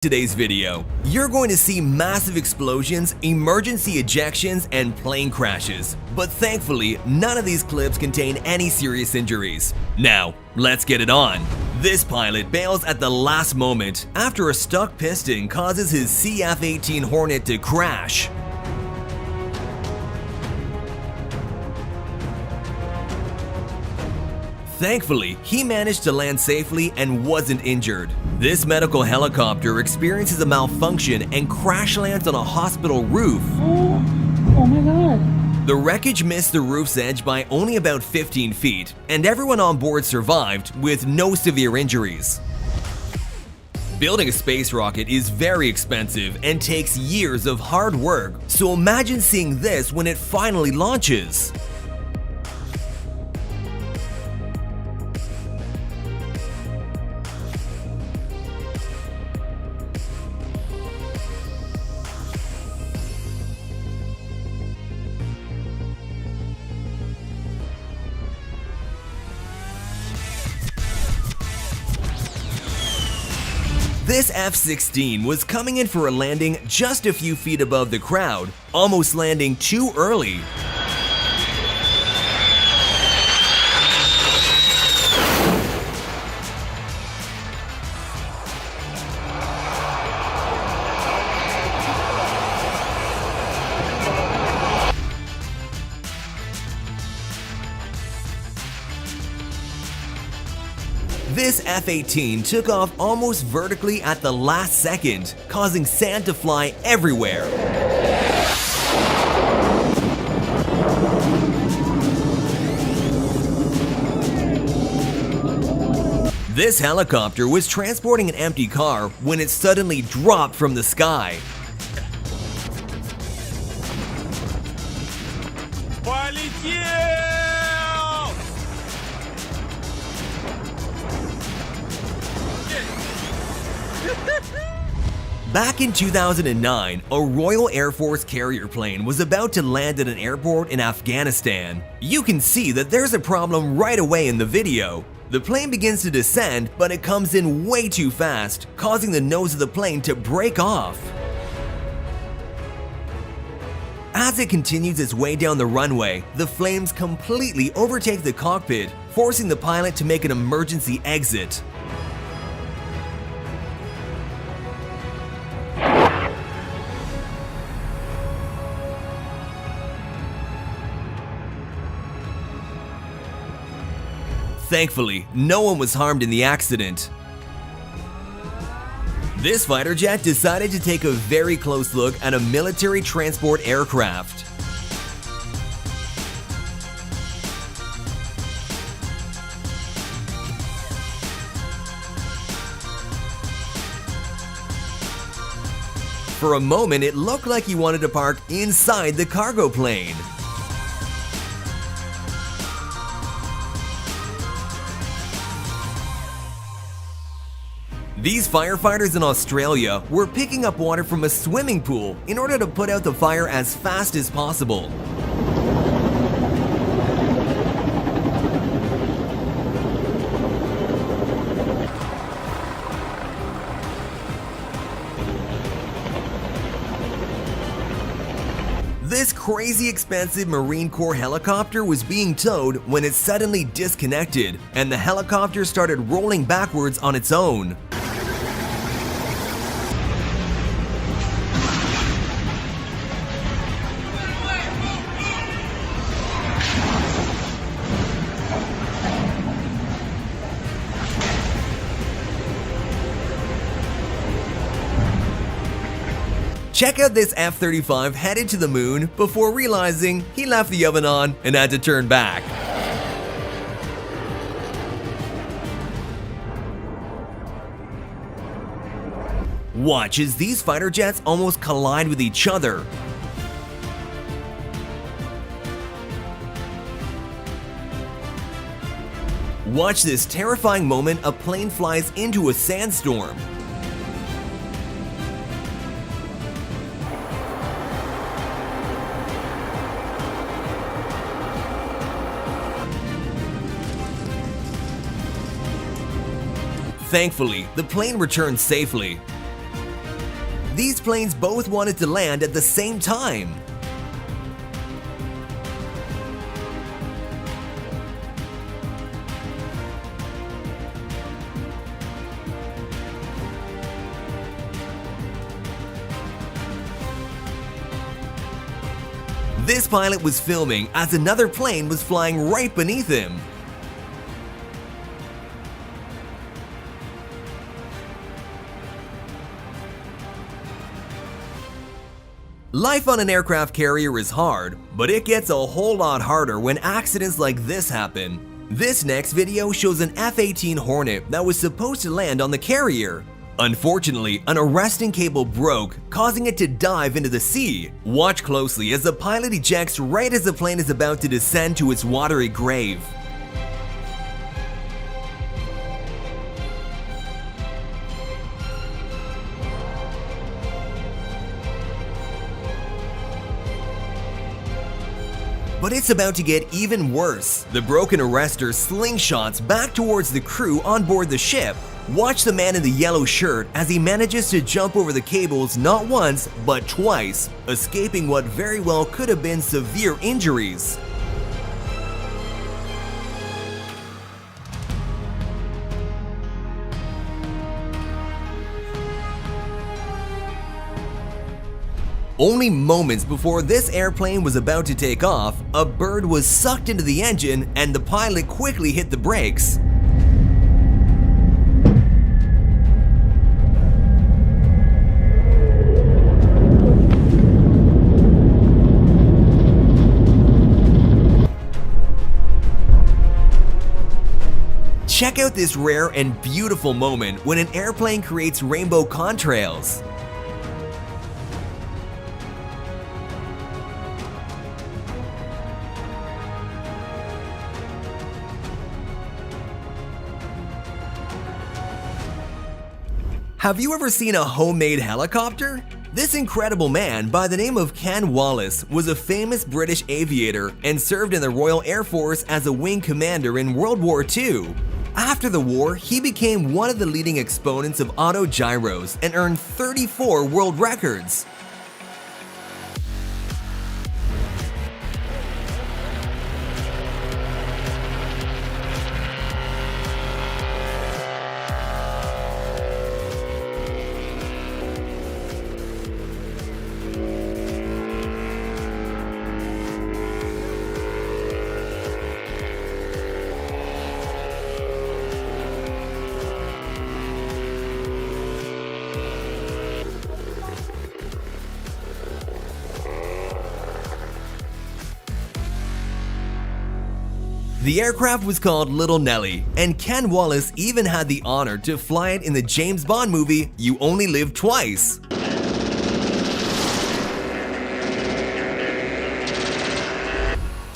Today's video, you're going to see massive explosions, emergency ejections, and plane crashes. But thankfully, none of these clips contain any serious injuries. Now, let's get it on. This pilot bails at the last moment after a stuck piston causes his CF-18 Hornet to crash. Thankfully, he managed to land safely and wasn't injured. This medical helicopter experiences a malfunction and crash lands on a hospital roof. Oh my god. The wreckage missed the roof's edge by only about 15 feet, and everyone on board survived with no severe injuries. Building a space rocket is very expensive and takes years of hard work, so imagine seeing this when it finally launches. This F-16 was coming in for a landing just a few feet above the crowd, almost landing too early. This F-18 took off almost vertically at the last second, causing sand to fly everywhere. This helicopter was transporting an empty car when it suddenly dropped from the sky. Back in 2009, a Royal Air Force carrier plane was about to land at an airport in Afghanistan. You can see that there's a problem right away in the video. The plane begins to descend, but it comes in way too fast, causing the nose of the plane to break off. As it continues its way down the runway, the flames completely overtake the cockpit, forcing the pilot to make an emergency exit. Thankfully, no one was harmed in the accident. This fighter jet decided to take a very close look at a military transport aircraft. For a moment, it looked like he wanted to park inside the cargo plane. These firefighters in Australia were picking up water from a swimming pool in order to put out the fire as fast as possible. This crazy expensive Marine Corps helicopter was being towed when it suddenly disconnected, and the helicopter started rolling backwards on its own. Check out this F-35 headed to the moon before realizing he left the oven on and had to turn back. Watch as these fighter jets almost collide with each other. Watch this terrifying moment a plane flies into a sandstorm. Thankfully, the plane returned safely. These planes both wanted to land at the same time. This pilot was filming as another plane was flying right beneath him. Life on an aircraft carrier is hard, but it gets a whole lot harder when accidents like this happen. This next video shows an F-18 Hornet that was supposed to land on the carrier. Unfortunately, an arresting cable broke, causing it to dive into the sea. Watch closely as the pilot ejects right as the plane is about to descend to its watery grave. But it's about to get even worse. The broken arrestor slingshots back towards the crew on board the ship. Watch the man in the yellow shirt as he manages to jump over the cables not once, but twice, escaping what very well could have been severe injuries. Only moments before this airplane was about to take off, a bird was sucked into the engine and the pilot quickly hit the brakes. Check out this rare and beautiful moment when an airplane creates rainbow contrails. Have you ever seen a homemade helicopter? This incredible man by the name of Ken Wallace was a famous British aviator and served in the Royal Air Force as a wing commander in World War II. After the war, he became one of the leading exponents of autogyros and earned 34 world records. The aircraft was called Little Nelly, and Ken Wallace even had the honor to fly it in the James Bond movie You Only Live Twice.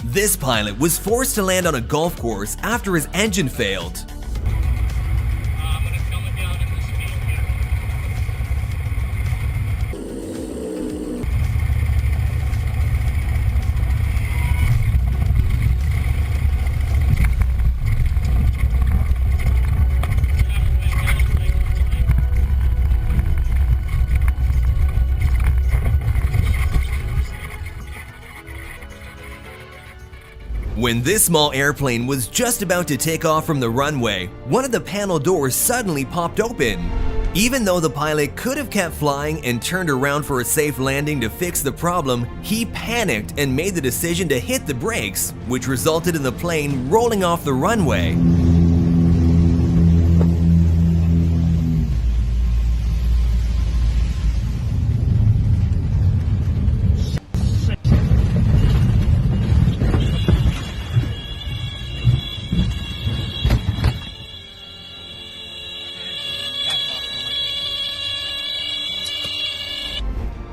This pilot was forced to land on a golf course after his engine failed. When this small airplane was just about to take off from the runway, one of the panel doors suddenly popped open. Even though the pilot could have kept flying and turned around for a safe landing to fix the problem, he panicked and made the decision to hit the brakes, which resulted in the plane rolling off the runway.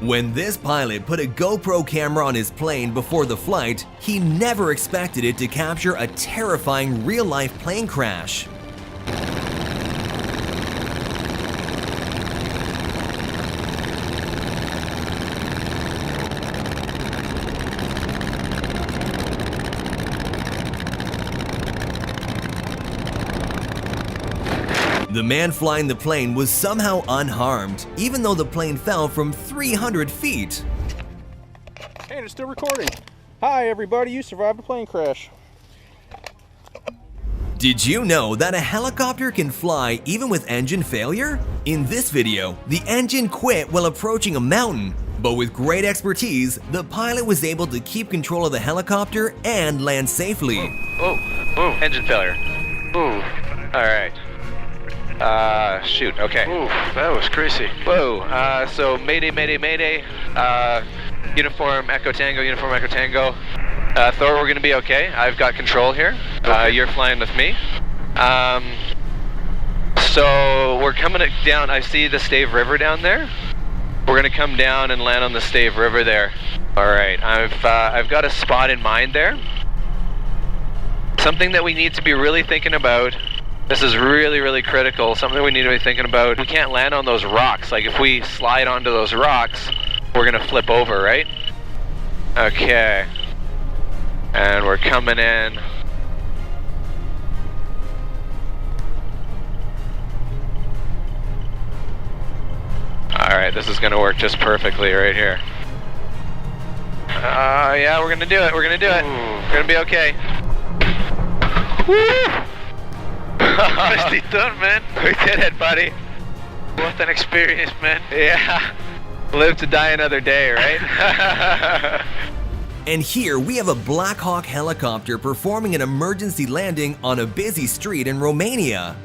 When this pilot put a GoPro camera on his plane before the flight, he never expected it to capture a terrifying real-life plane crash. The The man flying the plane was somehow unharmed, even though the plane fell from 300 feet. Hey, it's still recording. Hi everybody, you survived a plane crash. Did you know that a helicopter can fly even with engine failure? In this video, the engine quit while approaching a mountain, but with great expertise, the pilot was able to keep control of the helicopter and land safely. Oh, engine failure. Ooh, alright. Shoot, okay. Ooh, that was crazy. Whoa, so mayday, mayday, mayday. Uniform Echo Tango. Thor, we're gonna be okay. I've got control here. You're flying with me. So we're coming down. I see the Stave River down there. We're gonna come down and land on the Stave River there. All right. I've got a spot in mind there. Something that we need to be really thinking about. This is really, really critical. Something we need to be thinking about. We can't land on those rocks. Like if we slide onto those rocks, we're gonna flip over, right? Okay. And we're coming in. Alright, this is gonna work just perfectly right here. Yeah, we're gonna do it. We're gonna be okay. Woo! Nicely done, man. We did it, buddy. What an experience, man. Yeah. Live to die another day, right? And here we have a Black Hawk helicopter performing an emergency landing on a busy street in Romania.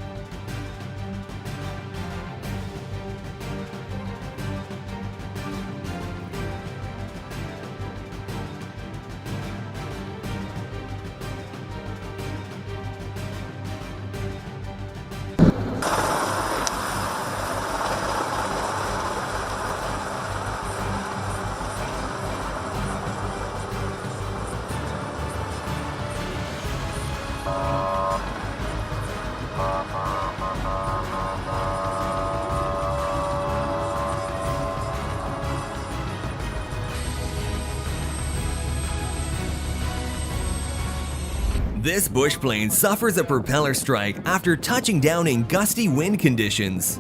This bush plane suffers a propeller strike after touching down in gusty wind conditions.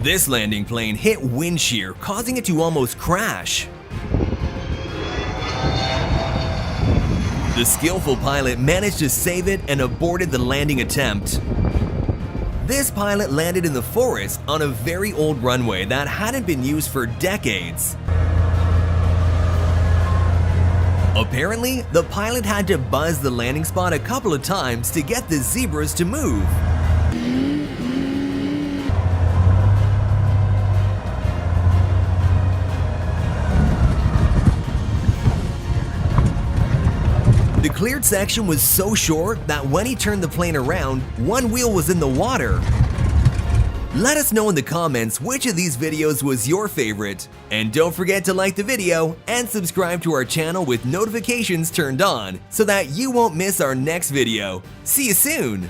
This landing plane hit wind shear, causing it to almost crash. The skillful pilot managed to save it and aborted the landing attempt. This pilot landed in the forest on a very old runway that hadn't been used for decades. Apparently, the pilot had to buzz the landing spot a couple of times to get the zebras to move. The cleared section was so short that when he turned the plane around, one wheel was in the water. Let us know in the comments which of these videos was your favorite. And don't forget to like the video and subscribe to our channel with notifications turned on so that you won't miss our next video. See you soon!